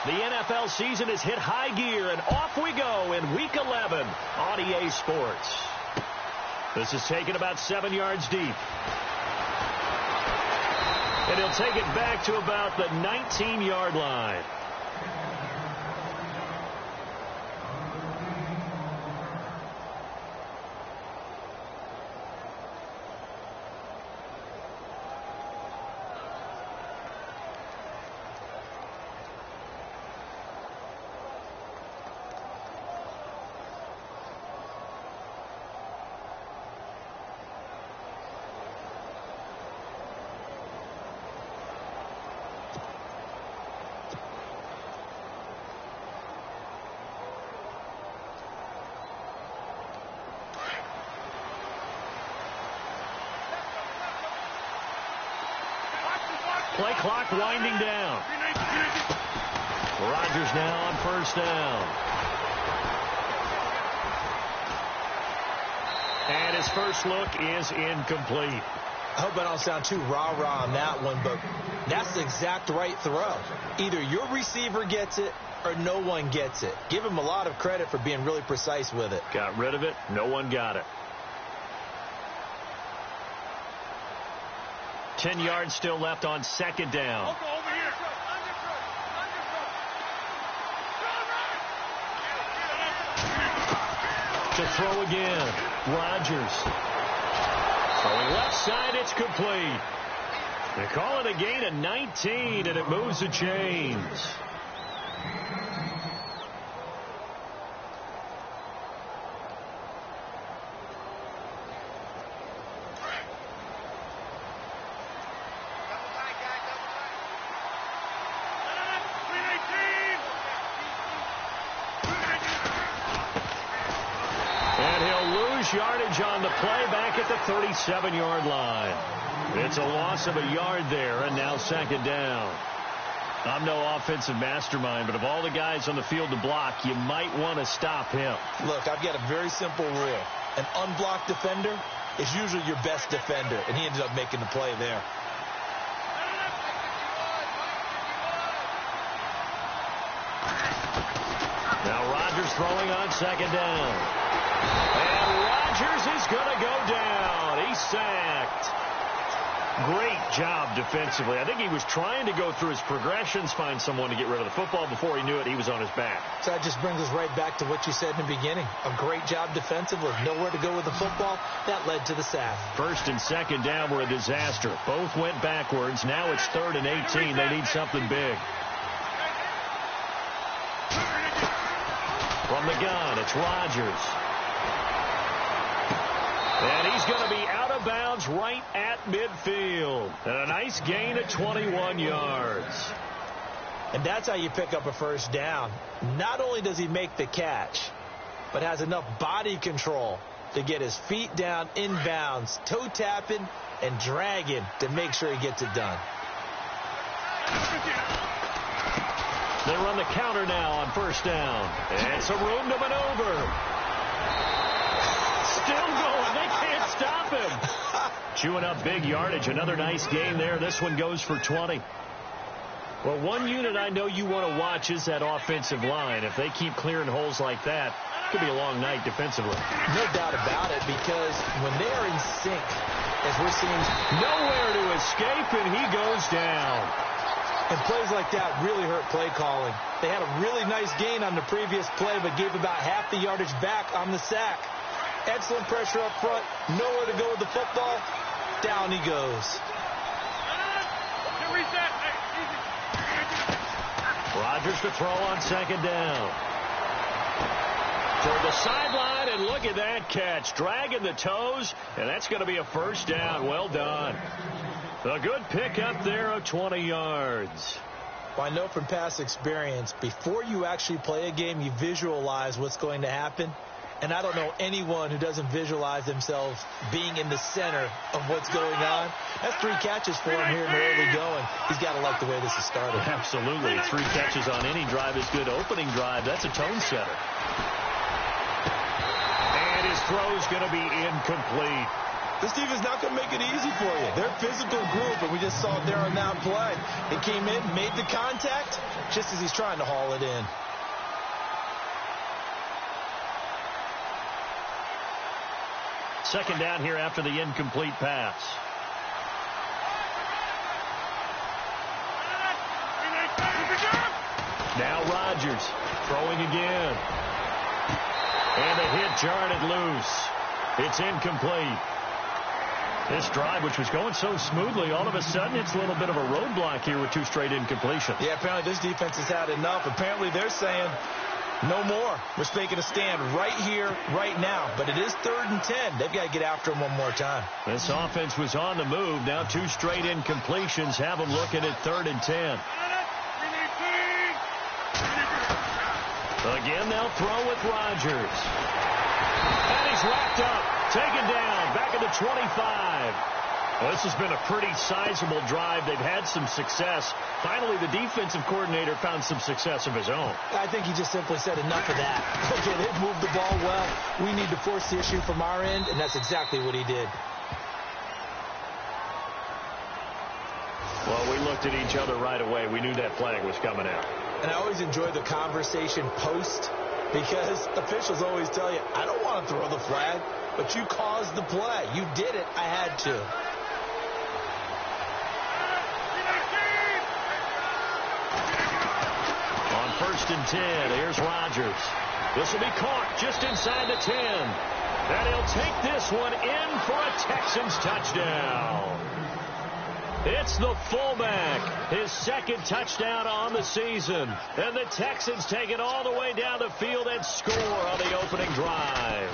The NFL season has hit high gear, and off we go in Week 11 on EA Sports. This is taken about 7 yards deep. And he'll take it back to about the 19-yard line. Play clock winding down. Rodgers now on first down. And his first look is incomplete. I hope I don't sound too rah-rah on that one, but that's the exact right throw. Either your receiver gets it or no one gets it. Give him a lot of credit for being really precise with it. Got rid of it. No one got it. 10 yards still left on second down. To throw again. Rodgers. Throwing left side, it's complete. They call it a gain of 19, and it moves the chains. Yardage on the play back at the 37-yard line. It's a loss of a yard there, and now second down. I'm no offensive mastermind, but of all the guys on the field to block, you might want to stop him. Look, I've got a very simple rule. An unblocked defender is usually your best defender, and he ended up making the play there. Now Rodgers throwing on second down. And Rodgers is going to go down. He's sacked. Great job defensively. I think he was trying to go through his progressions, find someone to get rid of the football. Before he knew it, he was on his back. So that just brings us right back to what you said in the beginning. A great job defensively. Nowhere to go with the football. That led to the sack. First and second down were a disaster. Both went backwards. Now it's 3rd and 18. They need something big. From the gun, it's Rodgers. And he's going to be out of bounds right at midfield. And a nice gain of 21 yards. And that's how you pick up a first down. Not only does he make the catch, but has enough body control to get his feet down inbounds, toe tapping and dragging to make sure he gets it done. They run the counter now on first down. And some room to maneuver. Still going. They can't stop him. Chewing up big yardage. Another nice gain there. This one goes for 20. Well, one unit I know you want to watch is that offensive line. If they keep clearing holes like that, it could be a long night defensively. No doubt about it, because when they are in sync, as we're seeing, nowhere to escape, and he goes down. And plays like that really hurt play calling. They had a really nice gain on the previous play, but gave about half the yardage back on the sack. Excellent pressure up front. Nowhere to go with the football. Down he goes. Rodgers to throw on second down. Toward the sideline, and look at that catch. Dragging the toes, and that's going to be a first down. Well done. A good pickup there of 20 yards. Well, I know from past experience, before you actually play a game, you visualize what's going to happen. And I don't know anyone who doesn't visualize themselves being in the center of what's going on. That's 3 catches for him here in the early going. He's got to like the way this has started. Absolutely. 3 catches on any drive is good. Opening drive, that's a tone setter. And his throw's going to be incomplete. This defense is not going to make it easy for you. They're a physical group, and we just saw it there on that play. He came in, made the contact, just as he's trying to haul it in. Second down here after the incomplete pass. Now Rodgers throwing again. And a hit jarred it loose. It's incomplete. This drive, which was going so smoothly, all of a sudden it's a little bit of a roadblock here with 2 straight incompletions. Yeah, apparently this defense has had enough. Apparently they're saying no more. We're making a stand right here, right now. But it is 3rd and 10. They've got to get after him one more time. This offense was on the move. Now 2 straight incompletions have them looking at 3rd and 10. Again, they'll throw with Rodgers. And he's wrapped up. Taken down. Back at the 25. Well, this has been a pretty sizable drive. They've had some success. Finally, the defensive coordinator found some success of his own. I think he just simply said enough of that. Okay, they've moved the ball well. We need to force the issue from our end, and that's exactly what he did. Well, we looked at each other right away. We knew that flag was coming out. And I always enjoy the conversation post, because officials always tell you, I don't want to throw the flag, but you caused the play. You did it. I had to. On 1st and 10, here's Rodgers. This will be caught just inside the 10. And he'll take this one in for a Texans touchdown. It's the fullback, his 2nd touchdown on the season. And the Texans take it all the way down the field and score on the opening drive.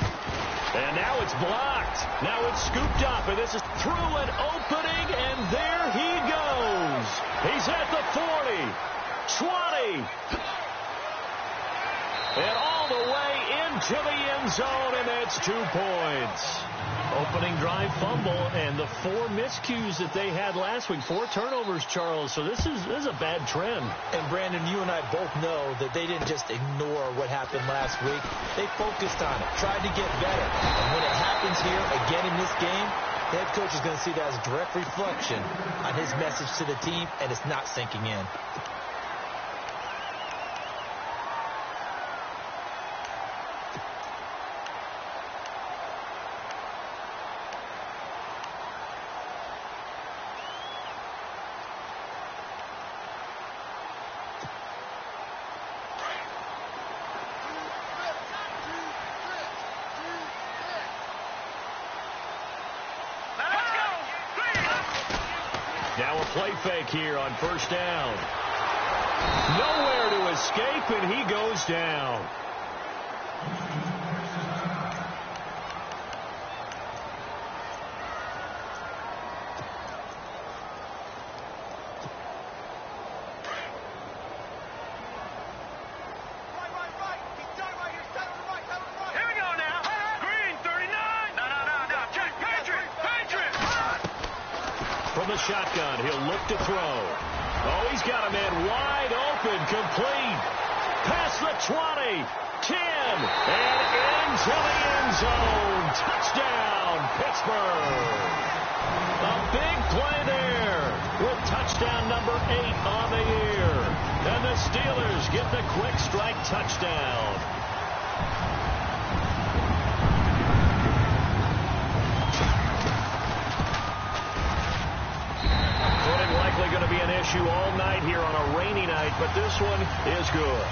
And now it's blocked. Now it's scooped up, and this is through an opening, and there he goes. He's at the 40, 20, and all the way into the end zone, and that's 2 points. Opening drive fumble, and the 4 miscues that they had last week. 4 turnovers, Charles. So this is a bad trend. And, Brandon, you and I both know that they didn't just ignore what happened last week. They focused on it, tried to get better. And when it happens here again in this game, the head coach is going to see that as a direct reflection on his message to the team, and it's not sinking in. Now a play fake here on 1st down. Nowhere to escape, and he goes down. From the shotgun, he'll look to throw. Oh, he's got a man wide open, complete. Past the 20, 10, and into the end zone. Touchdown, Pittsburgh. A big play there with touchdown number 8 on the year. And the Steelers get the quick strike touchdown. Likely going to be an issue all night here on a rainy night, but this one is good.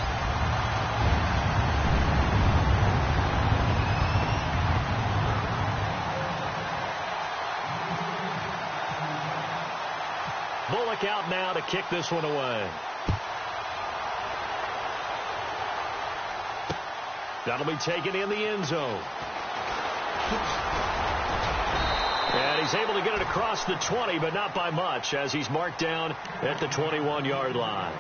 Bullock out now to kick this one away. That'll be taken in the end zone. And he's able to get it across the 20, but not by much, as he's marked down at the 21-yard line.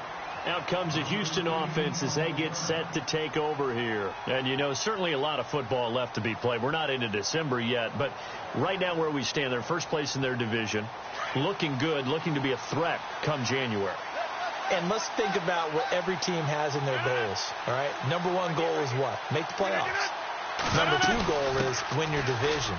Out comes the Houston offense as they get set to take over here. And, you know, certainly a lot of football left to be played. We're not into December yet, but right now where we stand, they're first place in their division, looking good, looking to be a threat come January. And let's think about what every team has in their goals, all right? Number 1 goal is what? Make the playoffs. Number 2 goal is win your division.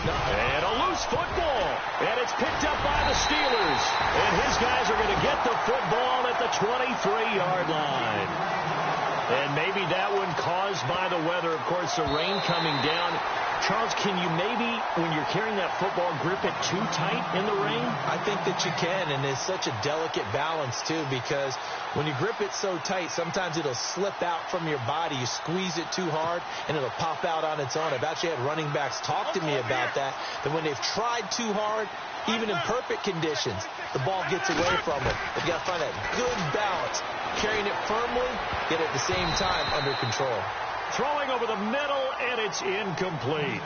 And a loose football. And it's picked up by the Steelers. And his guys are going to get the football at the 23-yard line. And maybe that one caused by the weather. Of course, the rain coming down. Charles, can you maybe, when you're carrying that football, grip it too tight in the rain? I think that you can, and it's such a delicate balance, too, because when you grip it so tight, sometimes it'll slip out from your body. You squeeze it too hard, and it'll pop out on its own. I've actually had running backs talk to me about that when they've tried too hard, even in perfect conditions, the ball gets away from them. They've got to find that good balance, carrying it firmly, yet at the same time under control. Throwing over the middle, and it's incomplete.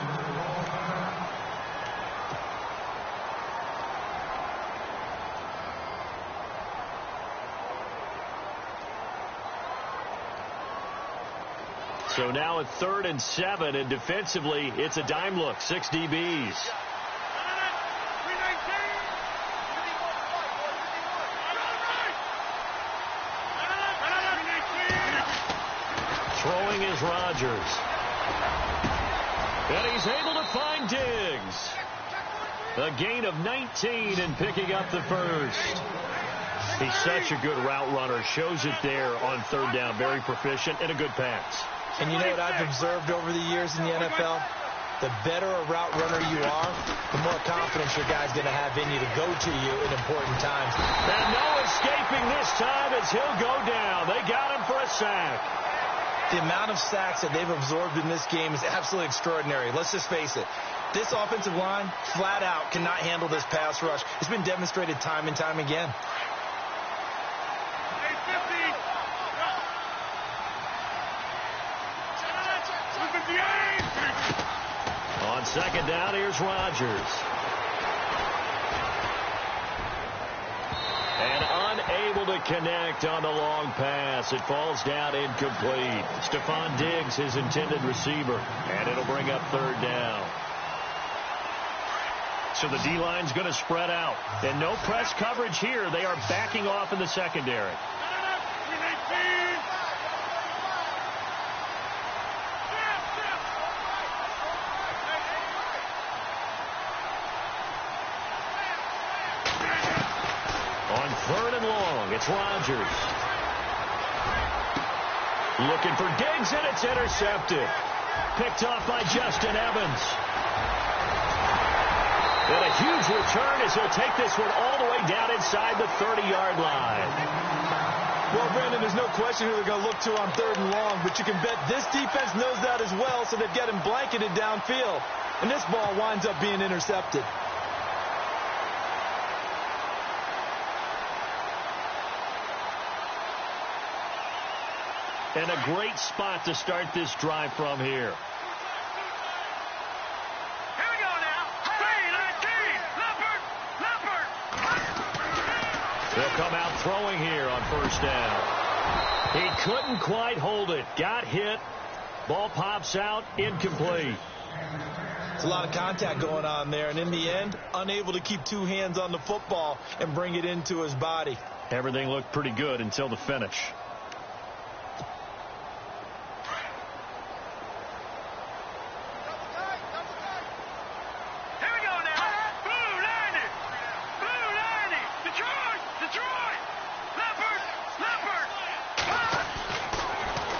So now at 3rd and 7, and defensively, it's a dime look, 6 DBs. Throwing is Rodgers. And he's able to find Diggs. A gain of 19 and picking up the first. He's such a good route runner. Shows it there on 3rd down. Very proficient and a good pass. And you know what I've observed over the years in the NFL? The better a route runner you are, the more confidence your guy's going to have in you to go to you in important times. And no escaping this time as he'll go down. They got him for a sack. The amount of sacks that they've absorbed in this game is absolutely extraordinary. Let's just face it. This offensive line, flat out, cannot handle this pass rush. It's been demonstrated time and time again. On 2nd down, here's Rodgers. And unable to connect on the long pass. It falls down incomplete. Stephon Diggs, his intended receiver. And it'll bring up 3rd down. So the D-line's going to spread out. And no press coverage here. They are backing off in the secondary. On 3rd and long, it's Rodgers. Looking for Diggs, and it's intercepted. Picked off by Justin Evans. And a huge return as he'll take this one all the way down inside the 30-yard line. Well, Brandon, there's no question who they're going to look to on 3rd and long, but you can bet this defense knows that as well, so they've got him blanketed downfield. And this ball winds up being intercepted. And a great spot to start this drive from here. Here we go now. 3-19. Leopard. They'll come out throwing here on 1st down. He couldn't quite hold it. Got hit. Ball pops out. Incomplete. There's a lot of contact going on there, and in the end, unable to keep 2 hands on the football and bring it into his body. Everything looked pretty good until the finish.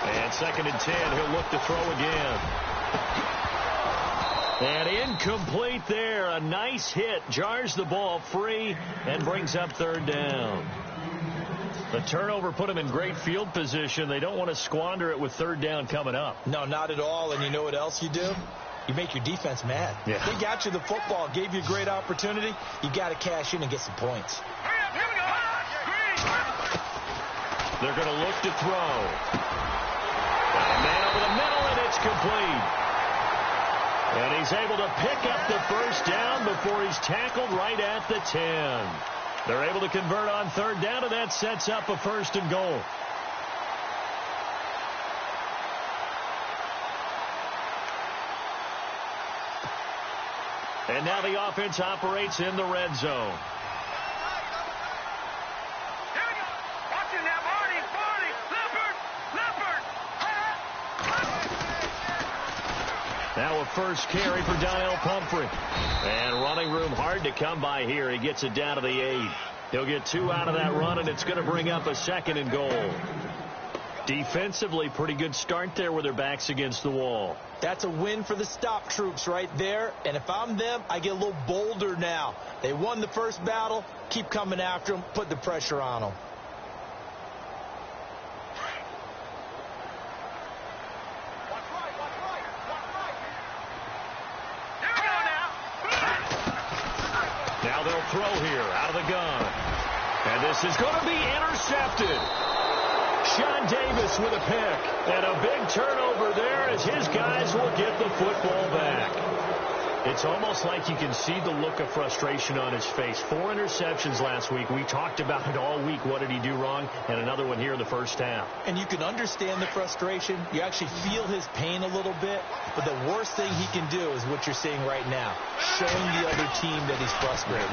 And 2nd and 10, he'll look to throw again. And incomplete there. A nice hit. Jars the ball free and brings up 3rd down. The turnover put him in great field position. They don't want to squander it with 3rd down coming up. No, not at all. And you know what else you do? You make your defense mad. Yeah. They got you the football, gave you a great opportunity. You got to cash in and get some points. They're going to look to throw. Got a man over the middle, and it's complete. And he's able to pick up the 1st down before he's tackled right at the 10. They're able to convert on 3rd down, and that sets up a 1st and goal. And now the offense operates in the red zone. The first carry for Donnell Pumphrey. And running room hard to come by here. He gets it down to the 8. He'll get 2 out of that run, and it's going to bring up a 2nd and goal. Defensively, pretty good start there with their backs against the wall. That's a win for the stop troops right there. And if I'm them, I get a little bolder now. They won the first battle. Keep coming after them. Put the pressure on them. Now they'll throw here out of the gun. And this is going to be intercepted. Sean Davis with a pick. And a big turnover there as his guys will get the football back. It's almost like you can see the look of frustration on his face. 4 interceptions last week. We talked about it all week. What did he do wrong? And another one here in the first half. And you can understand the frustration. You actually feel his pain a little bit. But the worst thing he can do is what you're seeing right now, showing the other team that he's frustrated.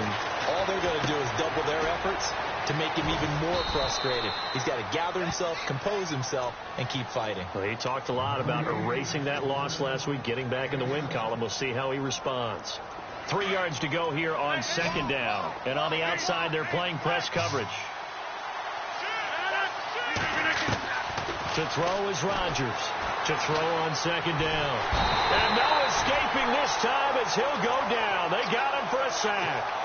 All they're going to do is double their efforts to make him even more frustrated. He's got to gather himself, compose himself, and keep fighting. Well, he talked a lot about erasing that loss last week, getting back in the win column. We'll see how he responds. 3 yards to go here on 2nd down. And on the outside, they're playing press coverage. To throw is Rodgers. To throw on 2nd down. And no escaping this time as he'll go down. They got him for a sack.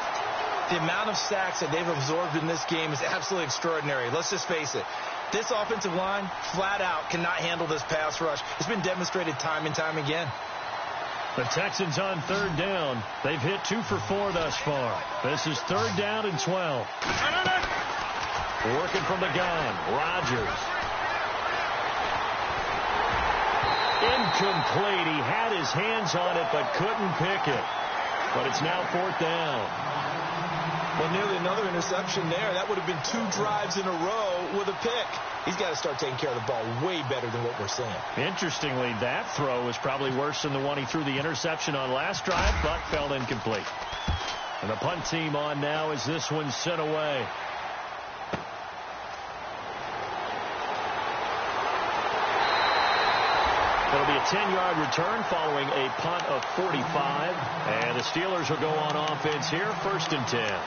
The amount of sacks that they've absorbed in this game is absolutely extraordinary. Let's just face it. This offensive line, flat out, cannot handle this pass rush. It's been demonstrated time and time again. The Texans on 3rd down. They've hit 2 for 4 thus far. This is 3rd down and 12. Working from the gun. Rodgers. Incomplete. He had his hands on it but couldn't pick it. But it's now 4th down. Well, nearly another interception there. That would have been 2 drives in a row with a pick. He's got to start taking care of the ball way better than what we're seeing. Interestingly, that throw was probably worse than the one he threw the interception on last drive, but fell incomplete. And the punt team on now as this one's sent away. It'll be a 10-yard return following a punt of 45. And the Steelers will go on offense here, 1st and 10.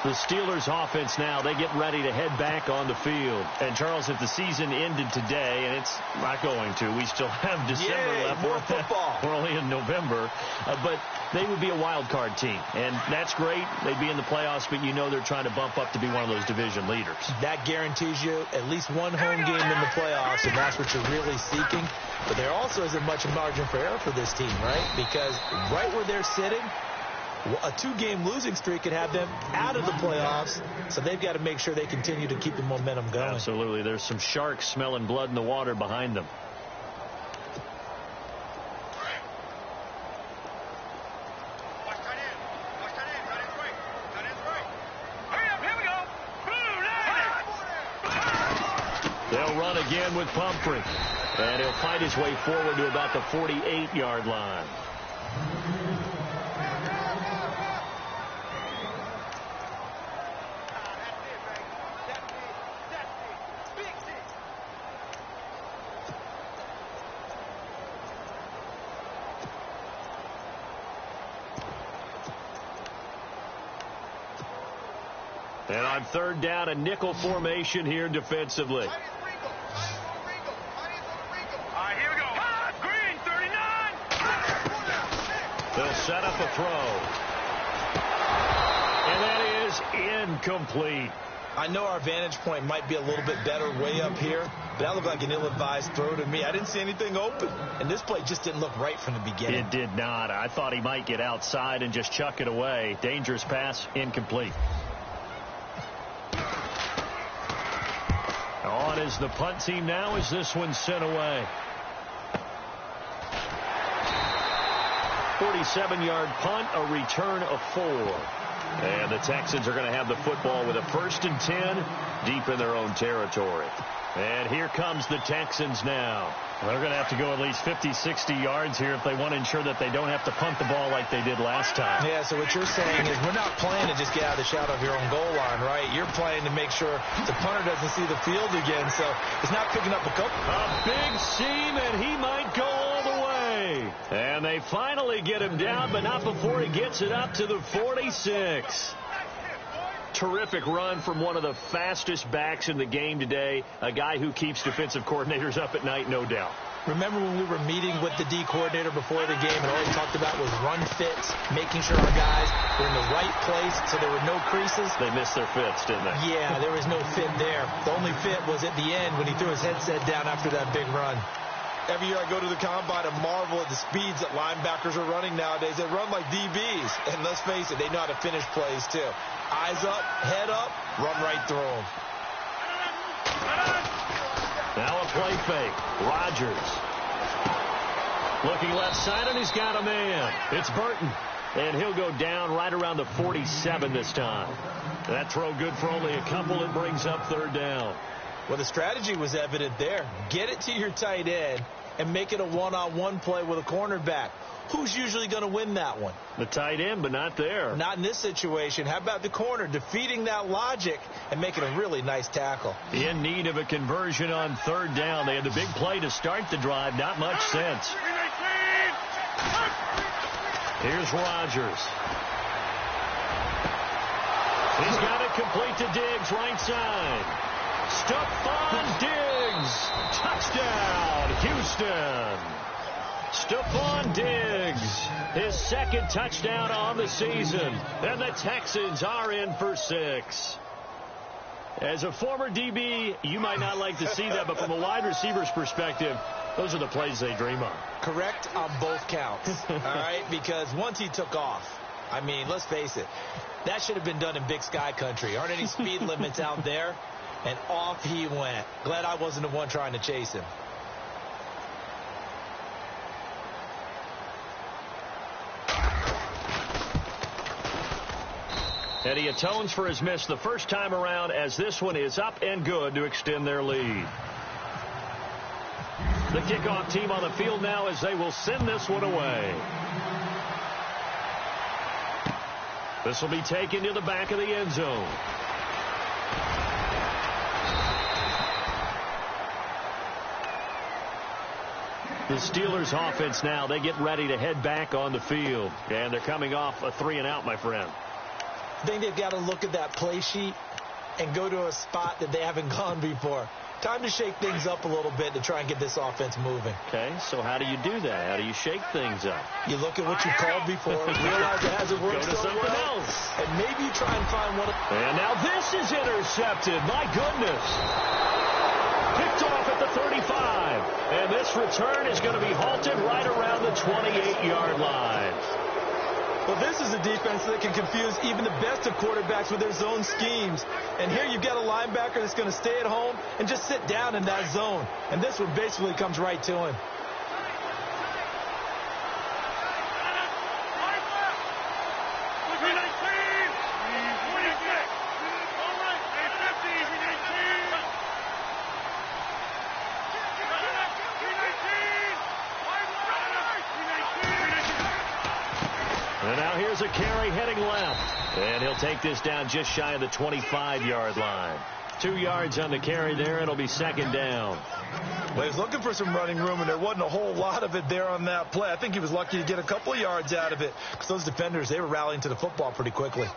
The Steelers offense now, they get ready to head back on the field. And, Charles, if the season ended today, and it's not going to, we still have December left. More football. We're only in November. But they would be a wild card team. And that's great. They'd be in the playoffs, but you know they're trying to bump up to be one of those division leaders. That guarantees you at least one home game in the playoffs, and that's what you're really seeking. But there also isn't much margin for error for this team, right? Because right where they're sitting, a 2-game losing streak could have them out of the playoffs, so they've got to make sure they continue to keep the momentum going. Absolutely. There's some sharks smelling blood in the water behind them. They'll run again with Pumphrey. And he'll fight his way forward to about the 48-yard line. And on 3rd down, a nickel formation here defensively. They'll set up a throw. And that is incomplete. I know our vantage point might be a little bit better way up here, but that looked like an ill-advised throw to me. I didn't see anything open, and this play just didn't look right from the beginning. It did not. I thought he might get outside and just chuck it away. Dangerous pass, incomplete. On is the punt team now as this one's sent away. 47-yard punt, a return of 4. And the Texans are going to have the football with a 1st and 10 deep in their own territory. And here comes the Texans now. They're going to have to go at least 50, 60 yards here if they want to ensure that they don't have to punt the ball like they did last time. Yeah, so what you're saying is we're not playing to just get out of the shadow of your own goal line, right? You're playing to make sure the punter doesn't see the field again, so it's not picking up a couple. A big seam, and he might go all the way. play. And they finally get him down, but not before he gets it up to the 46. Terrific run from one of the fastest backs in the game today, a guy who keeps defensive coordinators up at night, no doubt. Remember when we were meeting with the D coordinator before the game, and all he talked about was run fits, making sure our guys were in the right place so there were no creases? They missed their fits, didn't they? Yeah, there was no fit there. The only fit was at the end when he threw his headset down after that big run. Every year I go to the combine and marvel at the speeds that linebackers are running nowadays. They run like DBs. And let's face it, they know how to finish plays too. Eyes up, head up, run right through them. Now a play fake. Rodgers. Looking left side, and he's got a man. It's Burton. And he'll go down right around the 47 this time. That throw good for only a couple. It brings up third down. Well, the strategy was evident there. Get it to your tight end and make it a one-on-one play with a cornerback. Who's usually going to win that one? The tight end, but not there. Not in this situation. How about the corner defeating that logic and making a really nice tackle? In need of a conversion on third down. They had the big play to start the drive. Not much sense. Here's Rodgers. He's got it complete to Diggs, right side. Stephon Diggs. Touchdown, Houston. Stephon Diggs, his second touchdown on the season. And the Texans are in for 6. As a former DB, you might not like to see that, but from a wide receiver's perspective, those are the plays they dream of. Correct on both counts, all right? Because once he took off, I mean, let's face it, that should have been done in Big Sky country. Aren't any speed limits out there? And off he went. Glad I wasn't the one trying to chase him. And he atones for his miss the first time around, as this one is up and good to extend their lead. The kickoff team on the field now as they will send this one away. This will be taken to the back of the end zone. The Steelers offense now, they get ready to head back on the field. And they're coming off a 3-and-out, my friend. I think they've got to look at that play sheet and go to a spot that they haven't gone before. Time to shake things up a little bit to try and get this offense moving. Okay, so how do you do that? How do you shake things up? You look at what you called before, realize it hasn't worked Go to so something well, else. and maybe you try and find one. And now this is intercepted. My goodness. Picked off at the 35. And this return is going to be halted right around the 28-yard line. Well, this is a defense that can confuse even the best of quarterbacks with their zone schemes. And here you've got a linebacker that's going to stay at home and just sit down in that zone. And this one basically comes right to him. And now here's a carry heading left. And he'll take this down just shy of the 25-yard line. 2 yards on the carry there. It'll be second down. Well, he was looking for some running room, and there wasn't a whole lot of it there on that play. I think he was lucky to get a couple of yards out of it because those defenders, they were rallying to the football pretty quickly.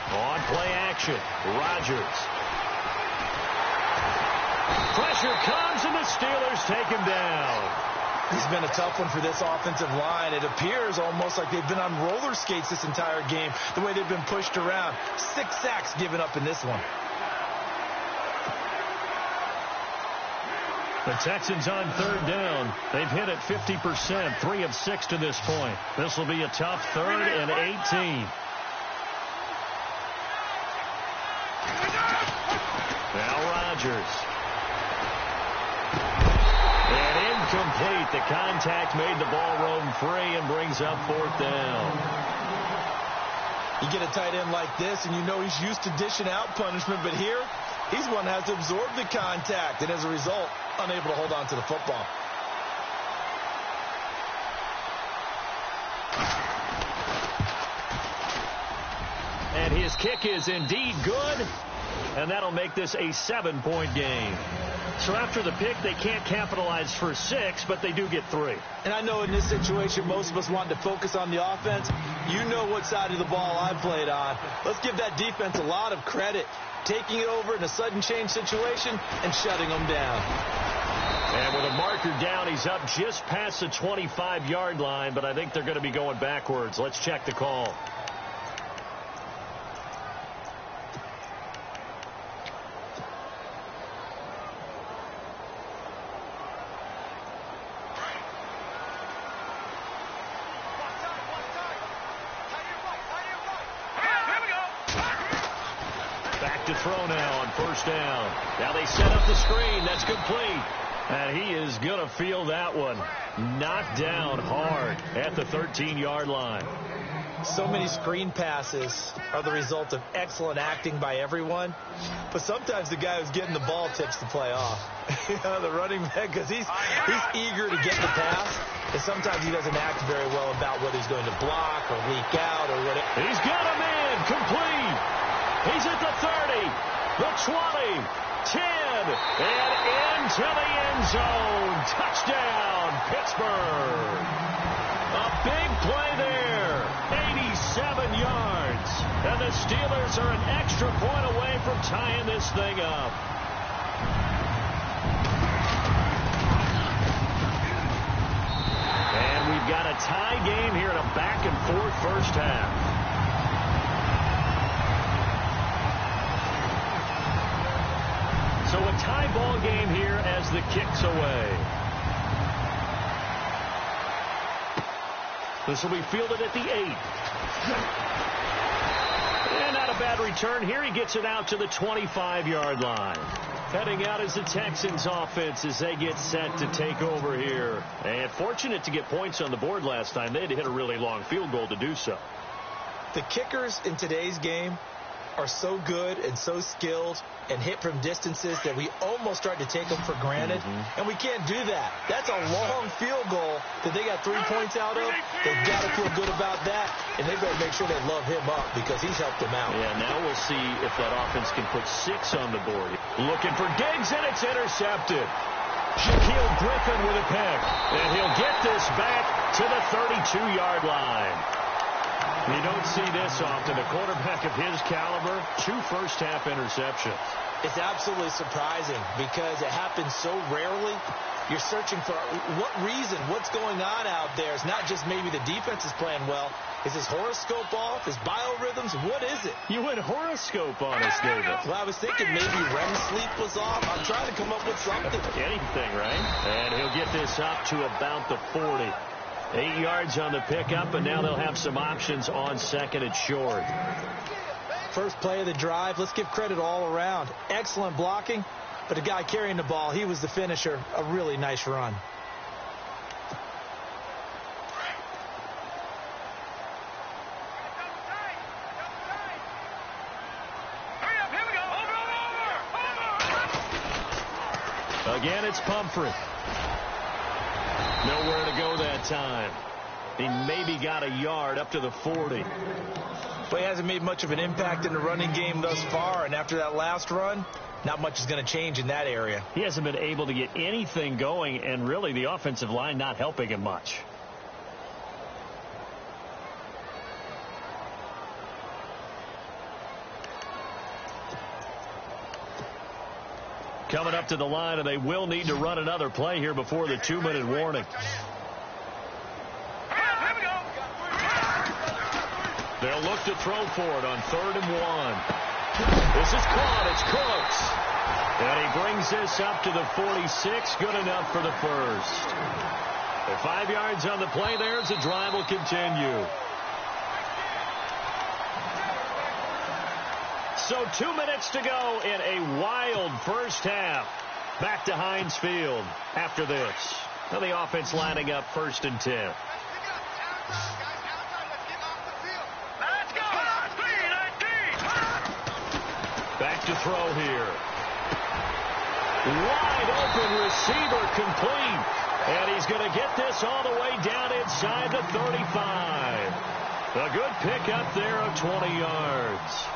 On play action, Rodgers. Pressure comes, and the Steelers take him down. It's been a tough one for this offensive line. It appears almost like they've been on roller skates this entire game, the way they've been pushed around. 6 sacks given up in this one. The Texans on third down. They've hit it 50%, 3 of 6 to this point. This will be a tough 3rd and 18. Now Rodgers. And incomplete. The contact made the ball roam free and brings up 4th down. You get a tight end like this, and you know he's used to dishing out punishment, but here, he's one that has to absorb the contact, and as a result, unable to hold on to the football. And his kick is indeed good, and that'll make this a 7-point game. So after the pick, they can't capitalize for 6, but they do get 3. And I know in this situation, most of us want to focus on the offense. You know what side of the ball I played on. Let's give that defense a lot of credit, taking it over in a sudden change situation and shutting them down. And with a marker down, he's up just past the 25-yard line, but I think they're going to be going backwards. Let's check the call. To throw now on first down. Now they set up the screen. That's complete. And he is going to feel that one. Knocked down hard at the 13-yard line. So many screen passes are the result of excellent acting by everyone. But sometimes the guy who's getting the ball tips the play off. The running back, because he's eager to get the pass. And sometimes he doesn't act very well about whether he's going to block or leak out or whatever. He's got him in. Complete. He's at the 30, the 20, 10, and into the end zone. Touchdown, Pittsburgh. A big play there, 87 yards. And the Steelers are an extra point away from tying this thing up. And we've got a tie game here in a back-and-forth first half. So a tie ball game here as the kick's away. This will be fielded at the 8. And not a bad return here. He gets it out to the 25-yard line. Heading out is the Texans offense as they get set to take over here. And fortunate to get points on the board last time. They had to hit a really long field goal to do so. The kickers in today's game are so good and so skilled and hit from distances that we almost start to take them for granted. And we can't do that. That's a long field goal that they got 3 points out of. They've got to feel good about that, and they better make sure they love him up because he's helped them out. Yeah, now we'll see if that offense can put 6 on the board. Looking for Diggs, and it's intercepted. Shaquille Griffin with a pick, and he'll get this back to the 32-yard line. You don't see this often. A quarterback of his caliber, 2 first-half interceptions. It's absolutely surprising because it happens so rarely. You're searching for what reason, what's going on out there. It's not just maybe the defense is playing well. Is his horoscope off? His biorhythms? What is it? You went horoscope on us, David. Well, I was thinking maybe REM sleep was off. I'm trying to come up with something. Anything, right? And he'll get this up to about the 40. 8 yards on the pickup, and now they'll have some options on second and short. First play of the drive. Let's give credit all around. Excellent blocking, but the guy carrying the ball, he was the finisher. A really nice run. Again, it's Pumphrey. Nowhere to go that time. He maybe got a yard up to the 40. But he hasn't made much of an impact in the running game thus far, and after that last run, not much is going to change in that area. He hasn't been able to get anything going, and really the offensive line not helping him much. Coming up to the line, and they will need to run another play here before the 2-minute warning. They'll look to throw for it on 3rd and 1. This is caught. It's Cooks. And he brings this up to the 46. Good enough for the first. With 5 yards on the play there as the drive will continue. So 2 minutes to go in a wild first half. Back to Heinz Field after this. Now the offense lining up 1st and 10. Back to throw here. Wide open receiver complete. And he's going to get this all the way down inside the 35. A good pickup there of 20 yards.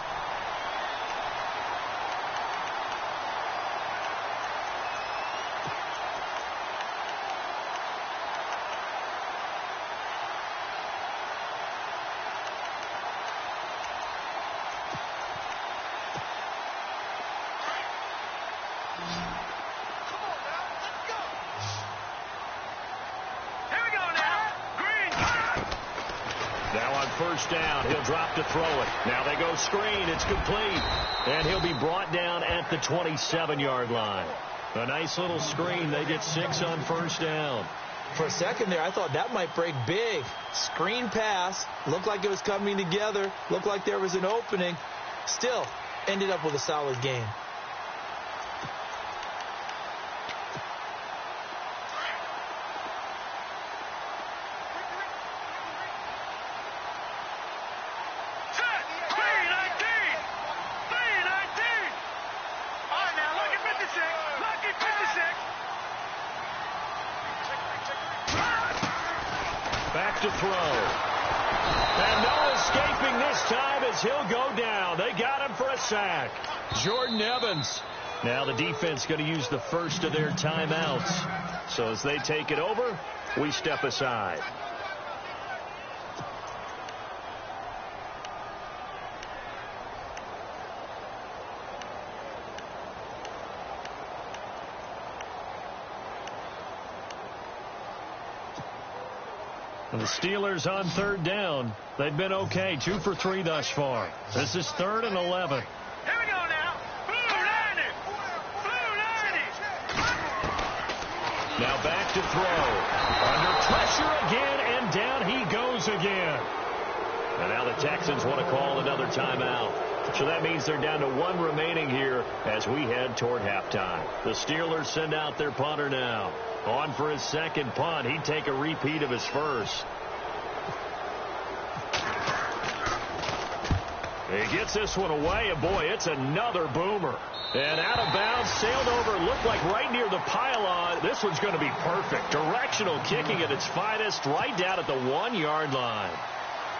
First down. He'll drop to throw it. Now they go screen. It's complete. And he'll be brought down at the 27-yard line. A nice little screen. They get 6 on first down. For a second there, I thought that might break big. Screen pass. Looked like it was coming together. Looked like there was an opening. Still, ended up with a solid game. Back to throw. And no escaping this time as he'll go down. They got him for a sack. Jordan Evans. Now the defense going to use the first of their timeouts. So as they take it over, we step aside. The Steelers on third down. They've been okay. 2 for 3 thus far. This is 3rd and 11. Here we go now. Blue 90. Blue 90. Now back to throw. Under pressure again, and down he goes again. And now the Texans want to call another timeout. So that means they're down to 1 remaining here as we head toward halftime. The Steelers send out their punter now. On for his second punt. He'd take a repeat of his first. He gets this one away, and boy, it's another boomer. And out of bounds, sailed over, looked like right near the pylon. This one's going to be perfect. Directional kicking at its finest, right down at the 1-yard line.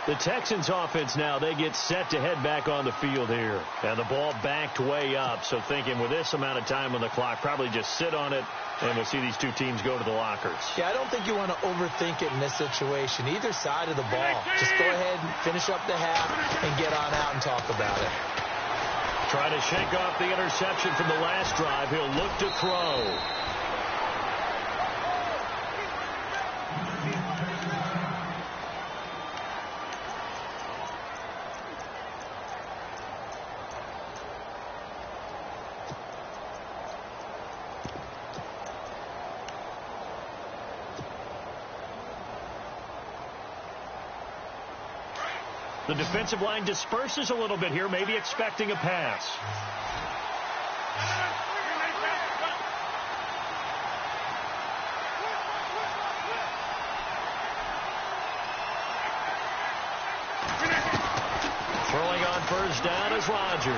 The Texans offense now, they get set to head back on the field here. And the ball backed way up, so thinking with this amount of time on the clock, probably just sit on it, and we'll see these two teams go to the lockers. Yeah, I don't think you want to overthink it in this situation. Either side of the ball. Just go ahead and finish up the half and get on out and talk about it. Trying to shake off the interception from the last drive. He'll look to throw. The defensive line disperses a little bit here, maybe expecting a pass. Throwing on first down is Rodgers.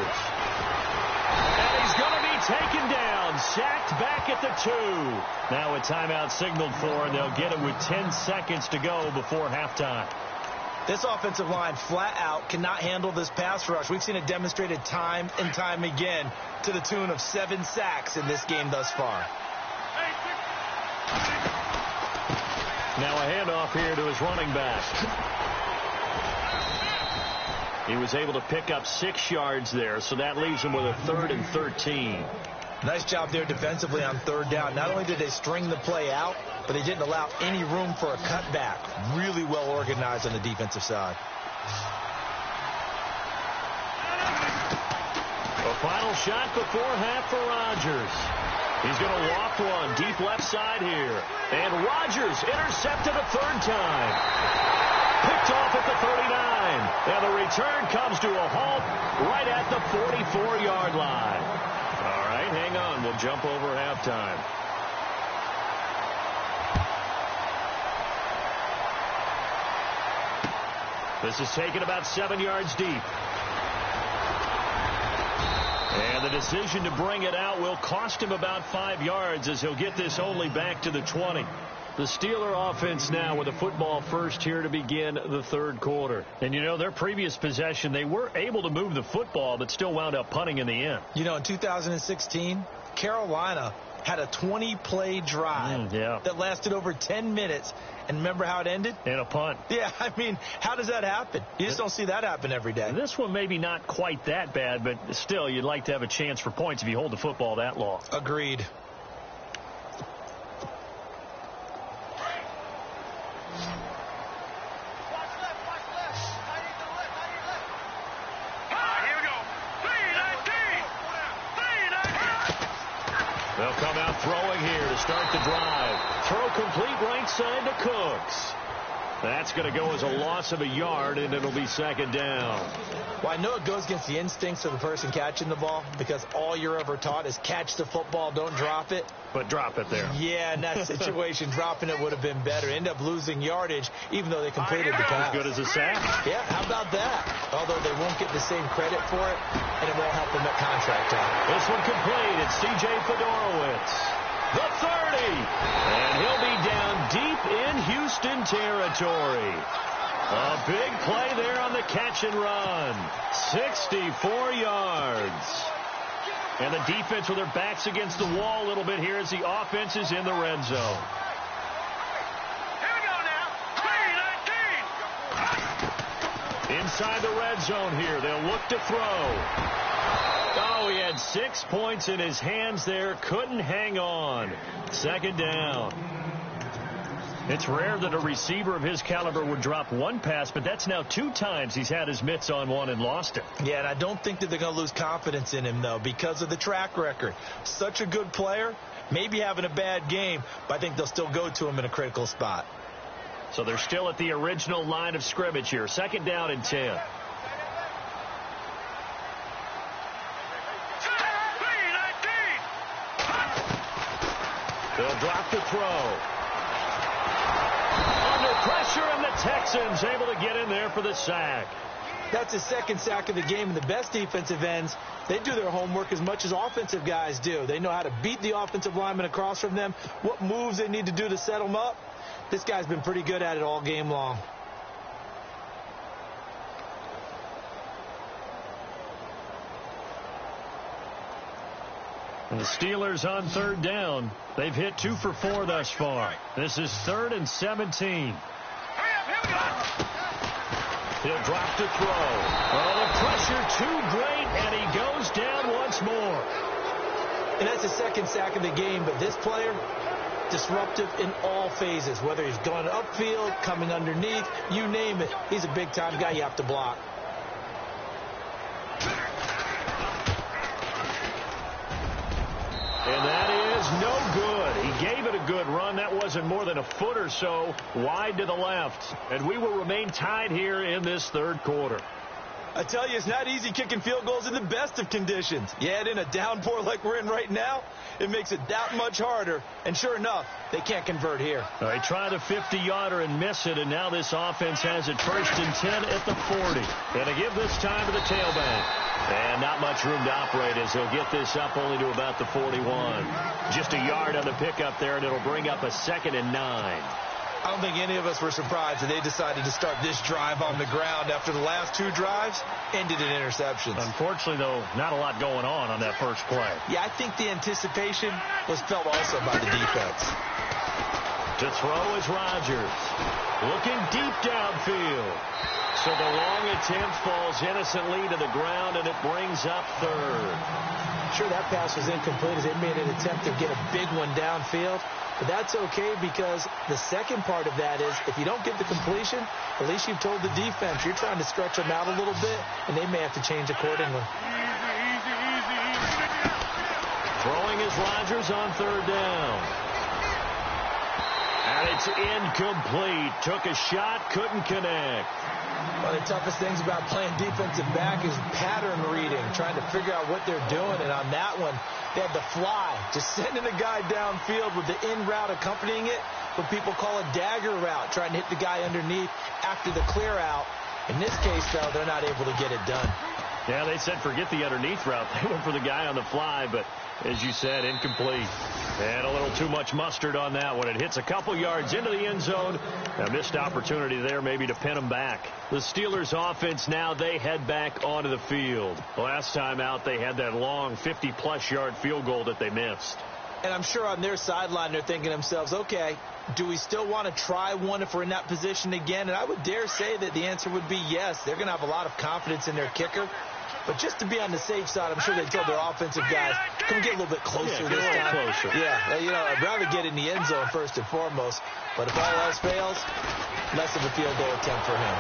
And he's going to be taken down, sacked back at the 2. Now a timeout signaled for, and they'll get it with 10 seconds to go before halftime. This offensive line flat out cannot handle this pass rush. We've seen it demonstrated time and time again to the tune of 7 sacks in this game thus far. Now a handoff here to his running back. He was able to pick up 6 yards there, so that leaves him with a 3rd and 13. Nice job there defensively on 3rd down. Not only did they string the play out, but they didn't allow any room for a cutback. Really well organized on the defensive side. A final shot before half for Rodgers. He's going to loft one deep left side here. And Rodgers intercepted a 3rd time. Picked off at the 39. And the return comes to a halt right at the 44-yard line. All right, hang on. We'll jump over halftime. This is taken about 7 yards deep. And the decision to bring it out will cost him about 5 yards as he'll get this only back to the 20. The Steeler offense now with the football first here to begin the third quarter. And, you know, their previous possession, they were able to move the football, but still wound up punting in the end. You know, in 2016, Carolina had a 20-play drive that lasted over 10 minutes. And remember how it ended? In a punt. Yeah, I mean, how does that happen? You just don't see that happen every day. This one maybe not quite that bad, but still, you'd like to have a chance for points if you hold the football that long. Agreed. They'll come out throwing here to start the drive. Throw complete right side to Cooks. That's going to go as a loss of a yard, and it'll be second down. Well, I know it goes against the instincts of the person catching the ball because all you're ever taught is catch the football, don't drop it. But drop it there. Yeah, in that situation, dropping it would have been better. End up losing yardage, even though they completed the pass. As good as a sack. Yeah, how about that? Although they won't get the same credit for it, and it won't help them at contract time. This one complete. It's C.J. Fedorowicz. The 30. And he'll be down deep in Houston territory. A big play there on the catch and run. 64 yards. And the defense with their backs against the wall a little bit here as the offense is in the red zone. Here we go now. 3-19. Inside the red zone here. They'll look to throw. Oh, he had 6 points in his hands there. Couldn't hang on. Second down. It's rare that a receiver of his caliber would drop one pass, but that's now 2 times he's had his mitts on one and lost it. Yeah, and I don't think that they're going to lose confidence in him, though, because of the track record. Such a good player, maybe having a bad game, but I think they'll still go to him in a critical spot. So they're still at the original line of scrimmage here. Second down and 10. They'll drop the throw. Under pressure, and the Texans able to get in there for the sack. That's his second sack of the game, and the best defensive ends, they do their homework as much as offensive guys do. They know how to beat the offensive lineman across from them, what moves they need to do to set them up. This guy's been pretty good at it all game long. And the Steelers on third down. They've hit 2 for 4 thus far. This is 3rd and 17. He'll drop to throw. Oh, the pressure too great, and he goes down once more. And that's his second sack of the game, but this player, disruptive in all phases, whether he's going upfield, coming underneath, you name it. He's a big-time guy you have to block. And that is no good. He gave it a good run. That wasn't more than a foot or so wide to the left. And we will remain tied here in this third quarter. I tell you, it's not easy kicking field goals in the best of conditions. Yet in a downpour like we're in right now, it makes it that much harder. And sure enough, they can't convert here. They try the 50-yarder and miss it, and now this offense has it 1st and 10 at the 40. And they give this time to the tailback. And not much room to operate as they'll get this up only to about the 41. Just a yard on the pickup there, and it'll bring up a 2nd and 9. I don't think any of us were surprised that they decided to start this drive on the ground after the last 2 drives ended in interceptions. Unfortunately, though, not a lot going on that first play. Yeah, I think the anticipation was felt also by the defense. To throw is Rodgers. Looking deep downfield. So the long attempt falls innocently to the ground, and it brings up 3rd. Sure, that pass was incomplete as they made an attempt to get a big one downfield. But that's okay because the second part of that is if you don't get the completion, at least you've told the defense you're trying to stretch them out a little bit, and they may have to change accordingly. Throwing is Rodgers on 3rd down. And it's incomplete. Took a shot, couldn't connect. One of the toughest things about playing defensive back is pattern reading, trying to figure out what they're doing. And on that one, they had the fly, just sending a guy downfield with the in route accompanying it, what people call a dagger route, trying to hit the guy underneath after the clear out. In this case, though, they're not able to get it done. Yeah, they said forget the underneath route. They went for the guy on the fly, but as you said, incomplete. And a little too much mustard on that one. It hits a couple yards into the end zone. A missed opportunity there maybe to pin them back. The Steelers offense now, they head back onto the field. Last time out, they had that long 50-plus yard field goal that they missed. And I'm sure on their sideline they're thinking to themselves, okay, do we still want to try one if we're in that position again? And I would dare say that the answer would be yes. They're going to have a lot of confidence in their kicker. But just to be on the safe side, I'm sure they told their offensive guys, can we get a little bit closer this time? Closer. Yeah, I'd rather get in the end zone first and foremost. But if all else fails, less of a field goal attempt for him.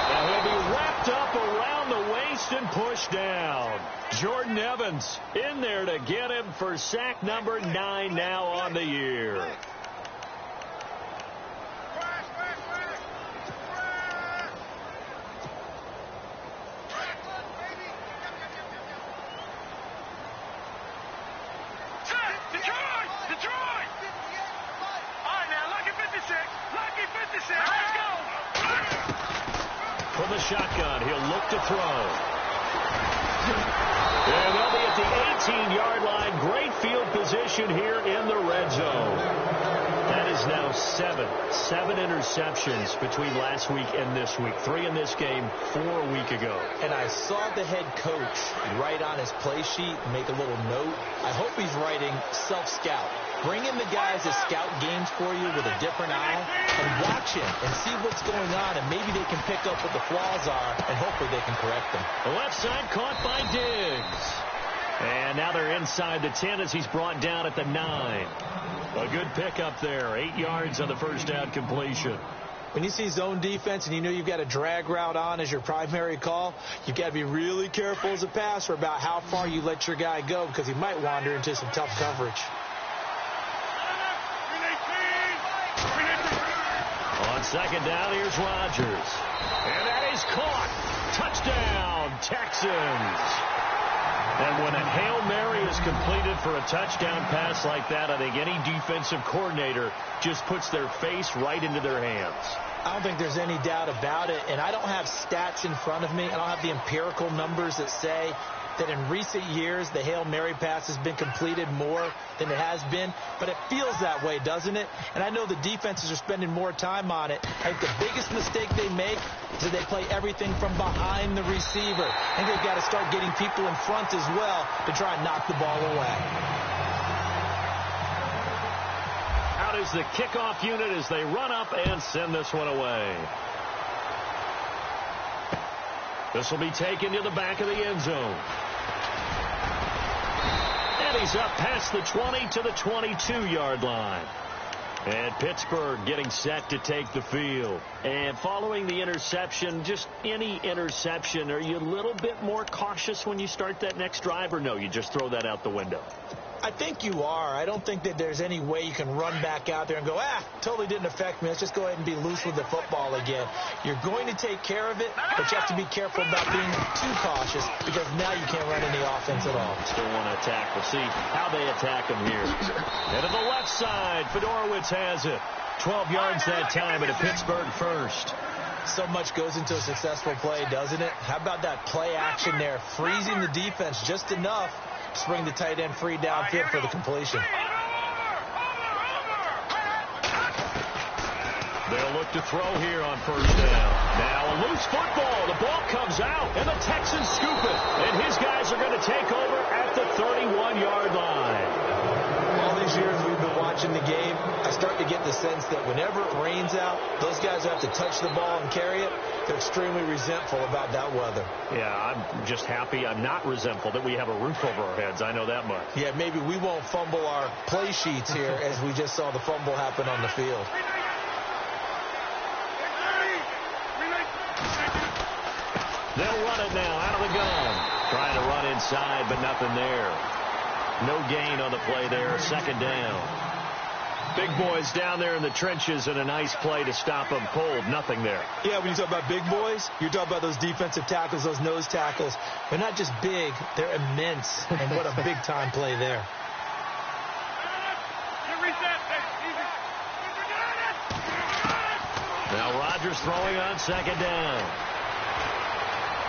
Now he'll be wrapped up around the waist and pushed down. Jordan Evans in there to get him for sack number 9 now on the year. From the shotgun, he'll look to throw. And they'll be at the 18-yard line. Great field position here in the red zone. That is now 7 interceptions between last week and this week. 3 in this game, 4 a week ago. And I saw the head coach write on his play sheet, make a little note. I hope he's writing self-scout. Bring in the guys that scout games for you with a different eye and watch him and see what's going on, and maybe they can pick up what the flaws are, and hopefully they can correct them. The left side caught by Diggs. And now they're inside the 10 as he's brought down at the 9. A good pickup there. 8 yards on the first down completion. When you see zone defense and you know you've got a drag route on as your primary call, you've got to be really careful as a passer about how far you let your guy go because he might wander into some tough coverage. On second down, here's Rodgers. And that is caught. Touchdown, Texans. And when a Hail Mary is completed for a touchdown pass like that, I think any defensive coordinator just puts their face right into their hands. I don't think there's any doubt about it, and I don't have stats in front of me. I don't have the empirical numbers that say that in recent years the Hail Mary pass has been completed more than it has been, but it feels that way, doesn't it? And I know the defenses are spending more time on it. I think the biggest mistake they make is that they play everything from behind the receiver. I think they've got to start getting people in front as well to try and knock the ball away. Out is the kickoff unit as they run up and send this one away. This will be taken to the back of the end zone. And he's up past the 20 to the 22-yard line. And Pittsburgh getting set to take the field. And following the interception, just any interception, are you a little bit more cautious when you start that next drive, or no, you just throw that out the window? I think you are. I don't think that there's any way you can run back out there and go, totally didn't affect me. Let's just go ahead and be loose with the football again. You're going to take care of it, but you have to be careful about being too cautious because now you can't run any offense at all. Still want to attack. We'll see how they attack him here. And to the left side, Fedorowicz has it. 12 yards that time, and a Pittsburgh first. So much goes into a successful play, doesn't it? How about that play action there, freezing the defense just enough to bring the tight end free downfield for the completion. They'll look to throw here on first down. Now a loose football. The ball comes out, and the Texans scoop it. And his guys are going to take over at the 31-yard line. All these years we've been watching the game, I start to get the sense that whenever it rains out, those guys have to touch the ball and carry it. They're extremely resentful about that weather. Yeah, I'm just happy I'm not resentful that we have a roof over our heads. I know that much. Yeah, maybe we won't fumble our play sheets here as we just saw the fumble happen on the field. They'll run it now out of the gun. Trying to run inside, but nothing there. No gain on the play there. Second down. Big boys down there in the trenches, and a nice play to stop them cold. Nothing there. Yeah, when you talk about big boys, you're talking about those defensive tackles, those nose tackles. They're not just big, they're immense. And what a big-time play there. Now Rodgers throwing on second down.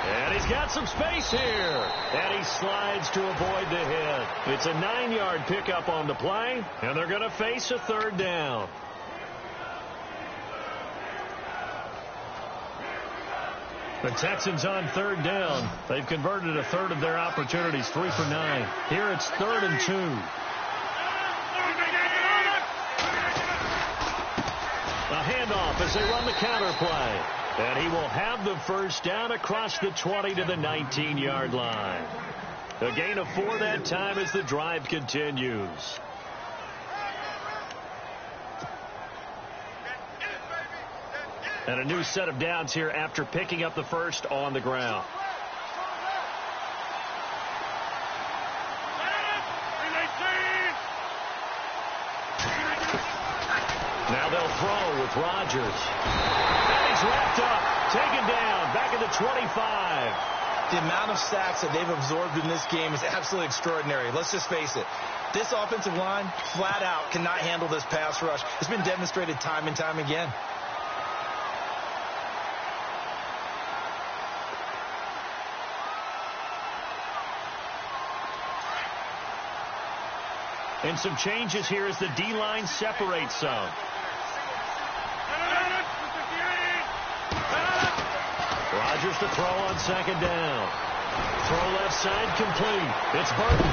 And he's got some space here. And he slides to avoid the hit. It's a 9-yard pickup on the play, and they're going to face a third down. The Texans on third down. They've converted a third of their opportunities, 3 for 9. Here it's 3rd and 2. A handoff as they run the counter play. And he will have the first down across the 20 to the 19-yard line. A gain of 4 that time as the drive continues. And a new set of downs here after picking up the first on the ground. Now they'll throw with Rodgers. And he's wrapped up, taken down, back at the 25. The amount of sacks that they've absorbed in this game is absolutely extraordinary. Let's just face it. This offensive line, flat out, cannot handle this pass rush. It's been demonstrated time and time again. And some changes here as the D-line separates some. Rodgers to throw on second down. Throw left side complete. It's Burton.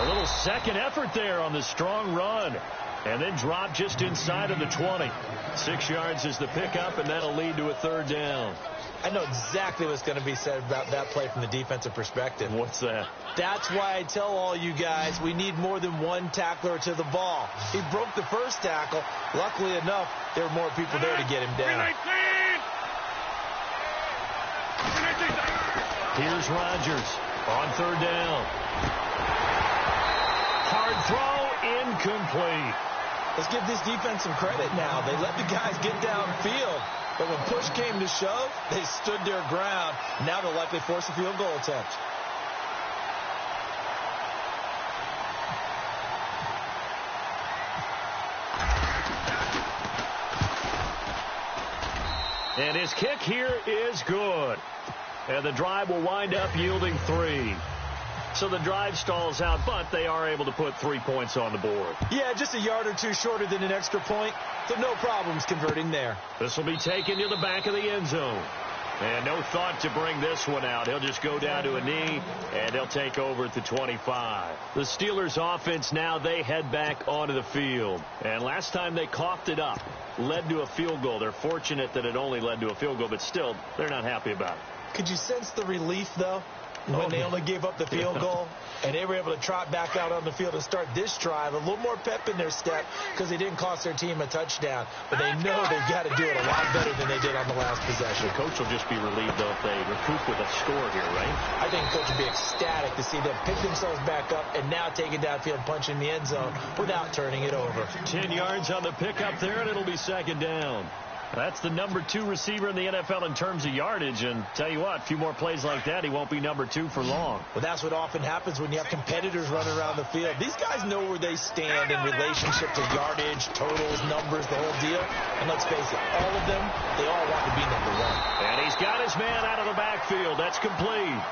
A little second effort there on the strong run. And then drop just inside of the 20. 6 yards is the pickup, and that'll lead to a third down. I know exactly what's going to be said about that play from the defensive perspective. What's that? That's why I tell all you guys we need more than one tackler to the ball. He broke the first tackle. Luckily enough, there were more people there to get him down. Here's Rodgers on third down. Hard throw, incomplete. Let's give this defense some credit now. They let the guys get downfield. But when push came to shove, they stood their ground. Now they'll likely force a field goal attempt. And his kick here is good. And the drive will wind up yielding 3. So the drive stalls out, but they are able to put 3 points on the board. Yeah, just a yard or two shorter than an extra point. So no problems converting there. This will be taken to the back of the end zone. And no thought to bring this one out. He'll just go down to a knee, and he'll take over at the 25. The Steelers offense now, they head back onto the field. And last time they coughed it up, led to a field goal. They're fortunate that it only led to a field goal, but still, they're not happy about it. Could you sense the relief, though, when they only gave up the field goal and they were able to trot back out on the field and start this drive? A little more pep in their step because they didn't cost their team a touchdown. But they know they've got to do it a lot better than they did on the last possession. The coach will just be relieved, though, if they recoup with a score here, right? I think the coach will be ecstatic to see them pick themselves back up and now take it downfield, punch in the end zone without turning it over. 10 yards on the pickup there, and it'll be second down. That's the number 2 receiver in the NFL in terms of yardage. And tell you what, a few more plays like that, he won't be number 2 for long. Well, that's what often happens when you have competitors running around the field. These guys know where they stand in relationship to yardage, totals, numbers, the whole deal. And let's face it, all of them, they all want to be number 1. And he's got his man out of the backfield. That's complete.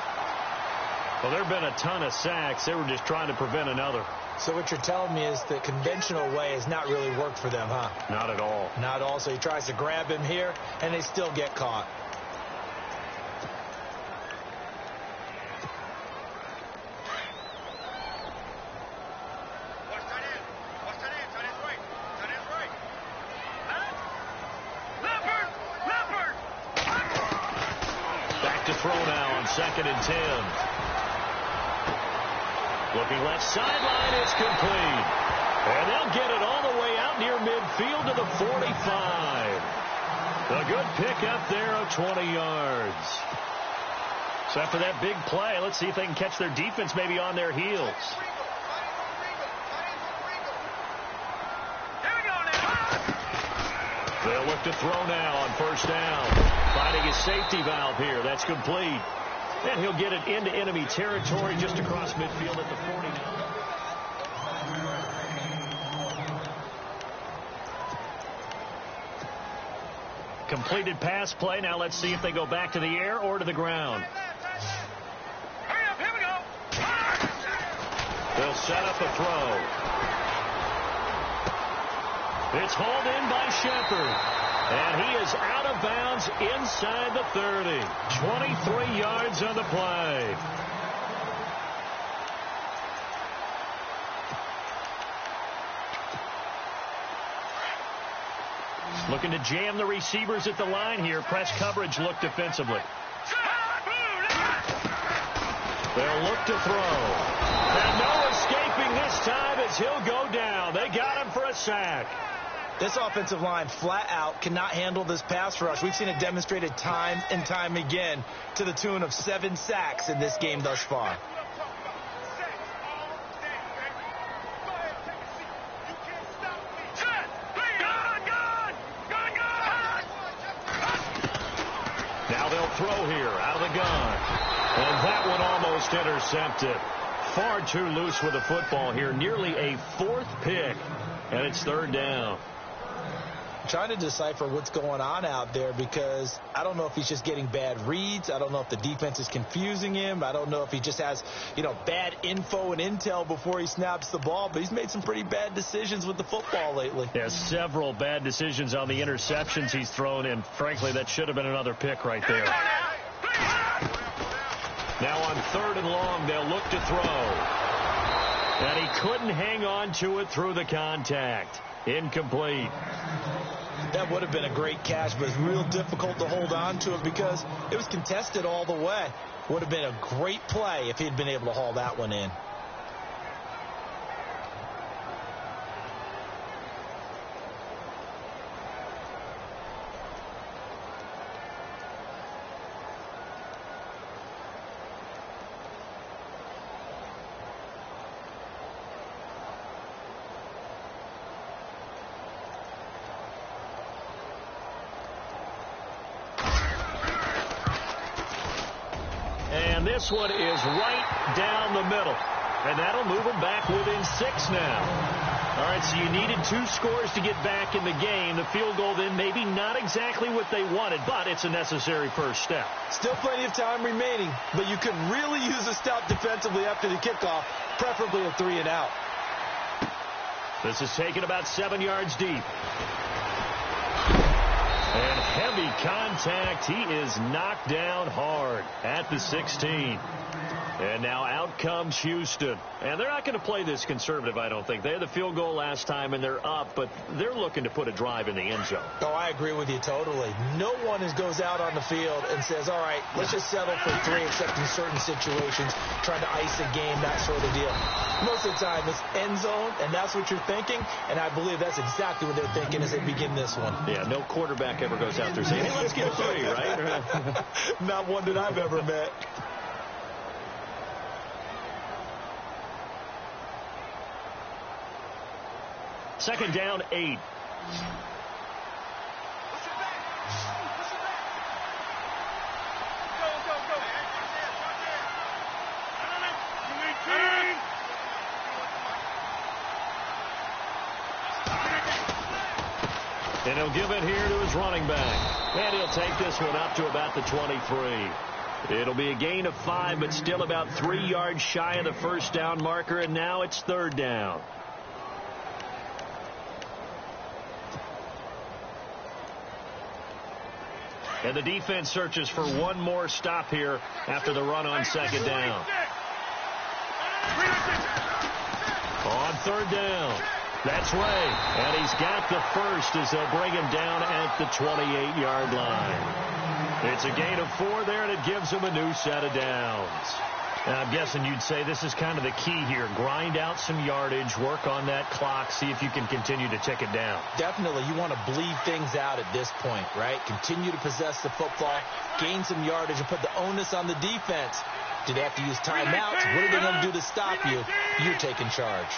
Well, there have been a ton of sacks. They were just trying to prevent another. So what you're telling me is the conventional way has not really worked for them, huh? Not at all. Not at all. So he tries to grab him here, and they still get caught. Back to throw now on 2nd and 10. Looking left sideline, it's complete. And they'll get it all the way out near midfield to the 45. A good pickup there of 20 yards. So after that big play, let's see if they can catch their defense maybe on their heels. They'll look to throw now on first down. Finding his safety valve here. That's complete. And he'll get it into enemy territory just across midfield at the 49. Completed pass play. Now let's see if they go back to the air or to the ground. set up a throw. It's hauled in by Shepard. And he is out of bounds inside the 30. 23 yards on the play. Looking to jam the receivers at the line here. Press coverage look defensively. They'll look to throw. And no escaping this time as he'll go down. They got him for a sack. This offensive line flat out cannot handle this pass rush. We've seen it demonstrated time and time again to the tune of 7 sacks in this game thus far. Now they'll throw here out of the gun. And that one almost intercepted. Far too loose with the football here. Nearly a 4th pick. And it's 3rd down. Trying to decipher what's going on out there because I don't know if he's just getting bad reads. I don't know if the defense is confusing him. I don't know if he just has, bad info and intel before he snaps the ball. But he's made some pretty bad decisions with the football lately. Yeah, several bad decisions on the interceptions he's thrown, and frankly, that should have been another pick right there. Now on 3rd and long, they'll look to throw. And he couldn't hang on to it through the contact. Incomplete. That would have been a great catch, but it's real difficult to hold on to it because it was contested all the way. Would have been a great play if he'd been able to haul that one in. And this one is right down the middle. And that'll move them back within 6 now. All right, so you needed 2 scores to get back in the game. The field goal then maybe not exactly what they wanted, but it's a necessary first step. Still plenty of time remaining, but you could really use a stop defensively after the kickoff, preferably a 3 and out. This is taken about 7 yards deep. And heavy contact. He is knocked down hard at the 16. And now out comes Houston. And they're not going to play this conservative, I don't think. They had the field goal last time, and they're up, but they're looking to put a drive in the end zone. Oh, I agree with you totally. No one goes out on the field and says, all right, let's just settle for 3, except in certain situations, trying to ice a game, that sort of deal. Most of the time, it's end zone, and that's what you're thinking, and I believe that's exactly what they're thinking as they begin this one. Yeah, no quarterback ever goes out there saying, hey, let's get 3, right? Not one that I've ever met. Second down, 8. And he'll give it here to his running back. And he'll take this one up to about the 23. It'll be a gain of 5, but still about 3 yards shy of the first down marker, and now it's 3rd down. And the defense searches for one more stop here after the run on 2nd down. On 3rd down. That's Ray. And he's got the first as they'll bring him down at the 28-yard line. It's a gain of 4 there, and it gives him a new set of downs. And I'm guessing you'd say this is kind of the key here. Grind out some yardage, work on that clock, see if you can continue to tick it down. Definitely. You want to bleed things out at this point, right? Continue to possess the football, gain some yardage, and put the onus on the defense. Do they have to use timeouts? What are they going to do to stop you? You're taking charge.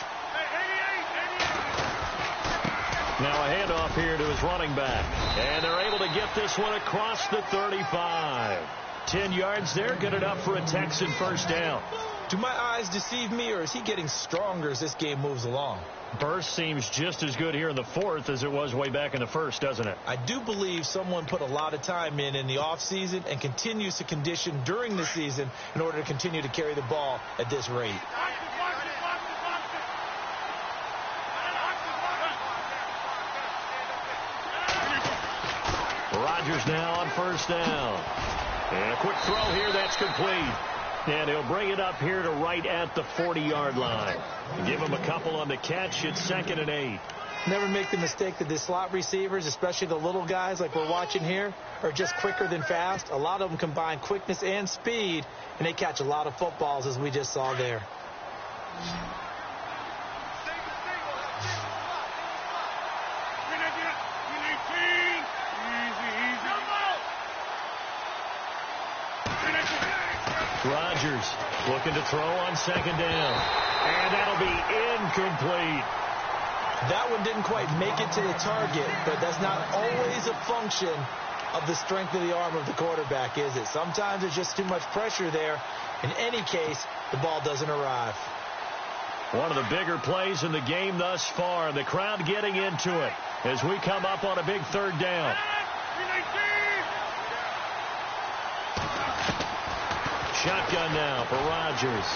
Now a handoff here to his running back. And they're able to get this one across the 35. 10 yards there, good enough for a Texan first down. Do my eyes deceive me, or is he getting stronger as this game moves along? Burst seems just as good here in the 4th as it was way back in the 1st, doesn't it? I do believe someone put a lot of time in the offseason and continues to condition during the season in order to continue to carry the ball at this rate. Rodgers now on first down. And a quick throw here, that's complete. And he'll bring it up here to right at the 40-yard line. Give him a couple on the catch. It's 2nd and 8. Never make the mistake that the slot receivers, especially the little guys like we're watching here, are just quicker than fast. A lot of them combine quickness and speed, and they catch a lot of footballs, as we just saw there. Rodgers looking to throw on 2nd down. And that'll be incomplete. That one didn't quite make it to the target, but that's not always a function of the strength of the arm of the quarterback, is it? Sometimes there's just too much pressure there. In any case, the ball doesn't arrive. One of the bigger plays in the game thus far. The crowd getting into it as we come up on a big 3rd down. Shotgun now for Rodgers.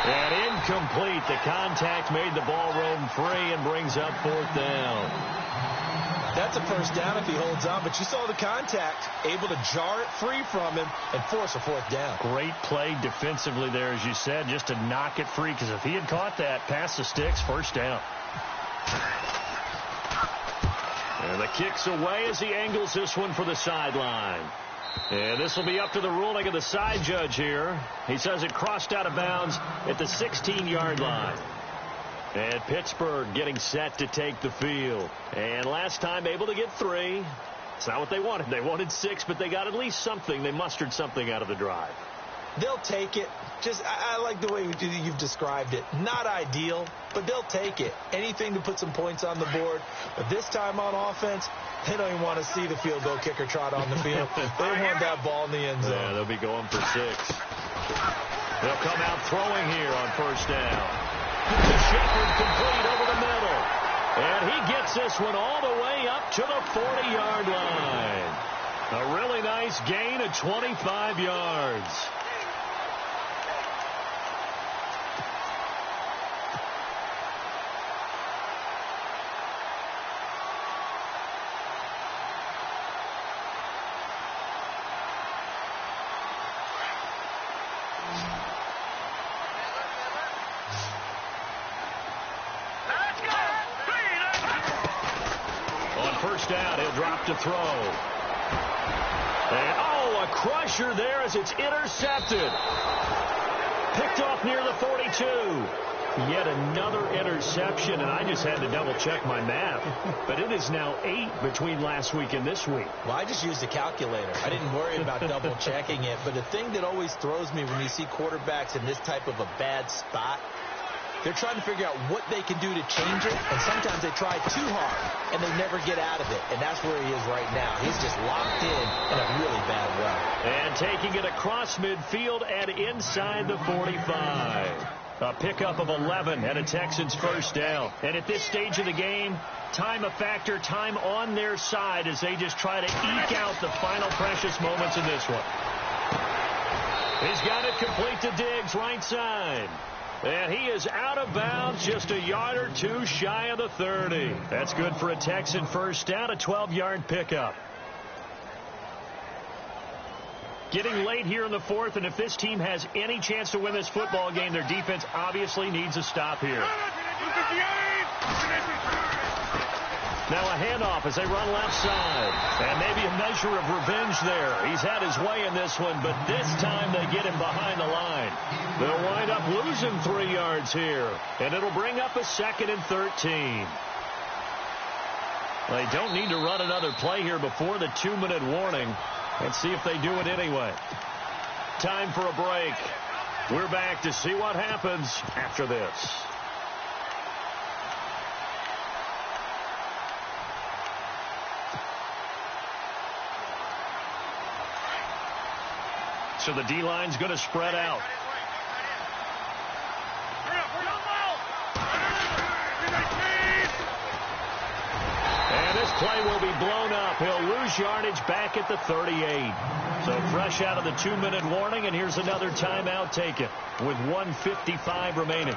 And incomplete. The contact made the ball roam free and brings up 4th down. That's a first down if he holds on, but you saw the contact, able to jar it free from him and force a 4th down. Great play defensively there, as you said, just to knock it free, because if he had caught that, past the sticks, first down. And the kick's away as he angles this one for the sideline. And this will be up to the ruling of the side judge here. He says it crossed out of bounds at the 16-yard line. And Pittsburgh getting set to take the field. And last time able to get 3. It's not what they wanted. They wanted 6, but they got at least something. They mustered something out of the drive. They'll take it. I like the way you've described it. Not ideal, but they'll take it. Anything to put some points on the board. But this time on offense, they don't even want to see the field goal kicker trot on the field. They want that ball in the end zone. Yeah, they'll be going for 6. They'll come out throwing here on first down. To Shepard, complete over the middle. And he gets this one all the way up to the 40-yard line. A really nice gain of 25 yards. Down, he'll drop to throw. And, a crusher there as it's intercepted. Picked off near the 42. Yet another interception, and I just had to double-check my math. But it is now 8 between last week and this week. Well, I just used a calculator. I didn't worry about double-checking it. But the thing that always throws me when you see quarterbacks in this type of a bad spot, they're trying to figure out what they can do to change it, and sometimes they try too hard, and they never get out of it, and that's where he is right now. He's just locked in a really bad way. And taking it across midfield and inside the 45. A pickup of 11 and a Texans first down. And at this stage of the game, time a factor, time on their side as they just try to eke out the final precious moments in this one. He's got it complete to Diggs, right side. And he is out of bounds, just a yard or two shy of the 30. That's good for a Texan first down, a 12-yard pickup. Getting late here in the 4th, and if this team has any chance to win this football game, their defense obviously needs a stop here. Now a handoff as they run left side. And maybe a measure of revenge there. He's had his way in this one, but this time they get him behind the line. They'll wind up losing 3 yards here. And it'll bring up a 2nd and 13. They don't need to run another play here before the 2-minute warning. Let's see if they do it anyway. Time for a break. We're back to see what happens after this. So the D-line's going to spread out. And this play will be blown up. He'll lose yardage back at the 38. So fresh out of the 2-minute warning, and here's another timeout taken with 1:55 remaining.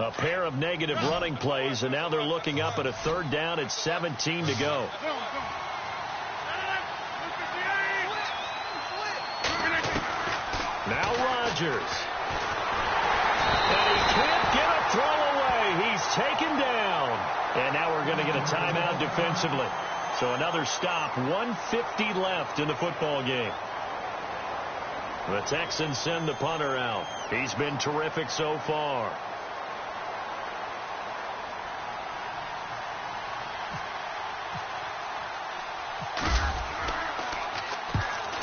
A pair of negative running plays, and now they're looking up at a third down at 17 to go. Now Rodgers. And he can't get a throw away. He's taken down. And now we're going to get a timeout defensively. So another stop, 1:50 left in the football game. The Texans send the punter out. He's been terrific so far.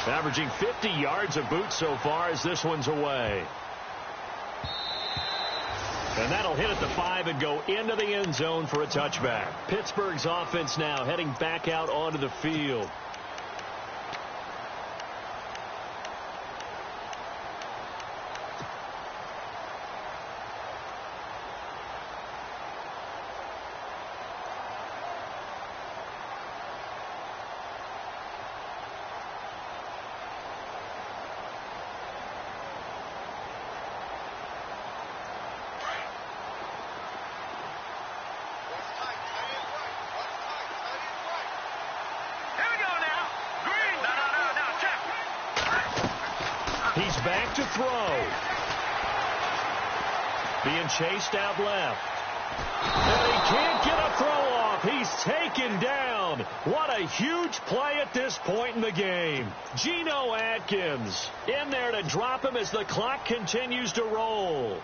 Averaging 50 yards a boot so far as this one's away. And that'll hit at the 5 and go into the end zone for a touchback. Pittsburgh's offense now heading back out onto the field. He's back to throw. Being chased out left. And he can't get a throw off. He's taken down. What a huge play at this point in the game. Geno Atkins in there to drop him as the clock continues to roll.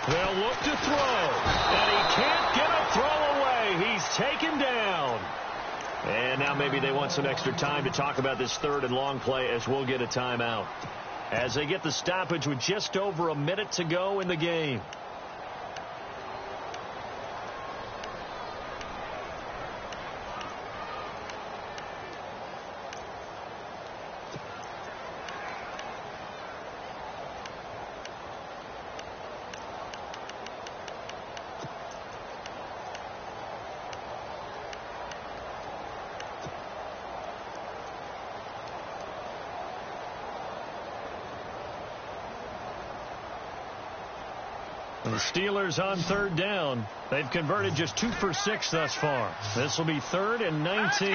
They'll look to throw, and he can't get a throw away. He's taken down. And now maybe they want some extra time to talk about this third and long play as we'll get a timeout. As they get the stoppage with just over a minute to go in the game. The Steelers on third down. They've converted just 2 for 6 thus far. This will be 3rd and 19.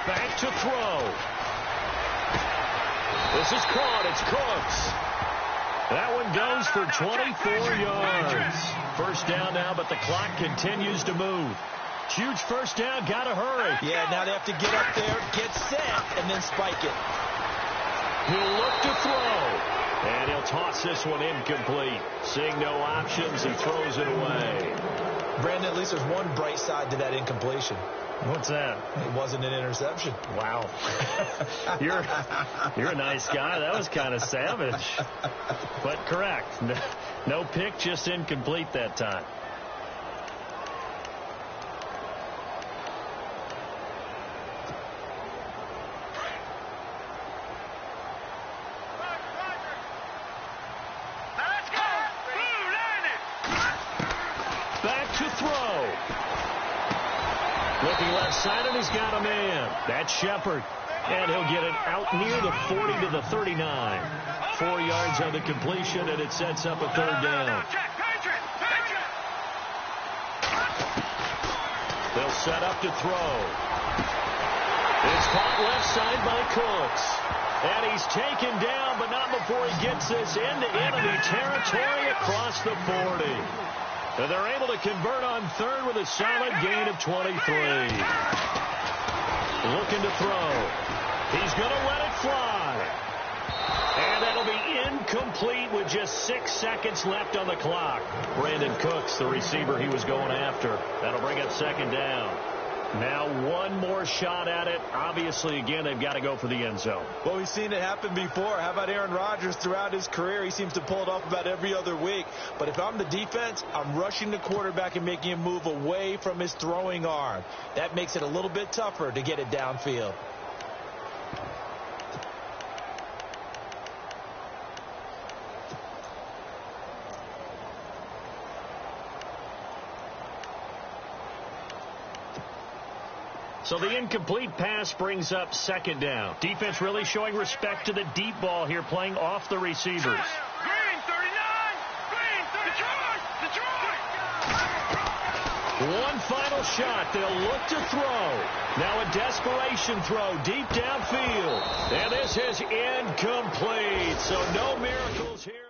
Back to throw. This is caught. It's Cooks. That one goes for 24 yards. First down now, but the clock continues to move. Huge first down. Got to hurry. Yeah, now they have to get up there, get set, and then spike it. He'll look to throw. And he'll toss this one incomplete. Seeing no options, he throws it away. Brandon, at least there's one bright side to that incompletion. What's that? It wasn't an interception. Wow. You're a nice guy. That was kind of savage. But correct. No pick, just incomplete that time. Looking left side, and he's got a man. That's Shepard. And he'll get it out near the 40 to the 39. 4 yards on the completion, and it sets up a third down. They'll set up to throw. It's caught left side by Cooks. And he's taken down, but not before he gets this into enemy territory across the 40. And they're able to convert on third with a solid gain of 23. Looking to throw. He's going to let it fly. And that'll be incomplete with just 6 seconds left on the clock. Brandon Cooks, the receiver he was going after. That'll bring up second down. Now one more shot at it. Obviously, again, they've got to go for the end zone. Well, we've seen it happen before. How about Aaron Rodgers throughout his career? He seems to pull it off about every other week. But if I'm the defense, I'm rushing the quarterback and making him move away from his throwing arm. That makes it a little bit tougher to get it downfield. So the incomplete pass brings up second down. Defense really showing respect to the deep ball here, playing off the receivers. Green, 39. Green, 39. One final shot. They'll look to throw. Now a desperation throw deep downfield. And this is incomplete. So no miracles here.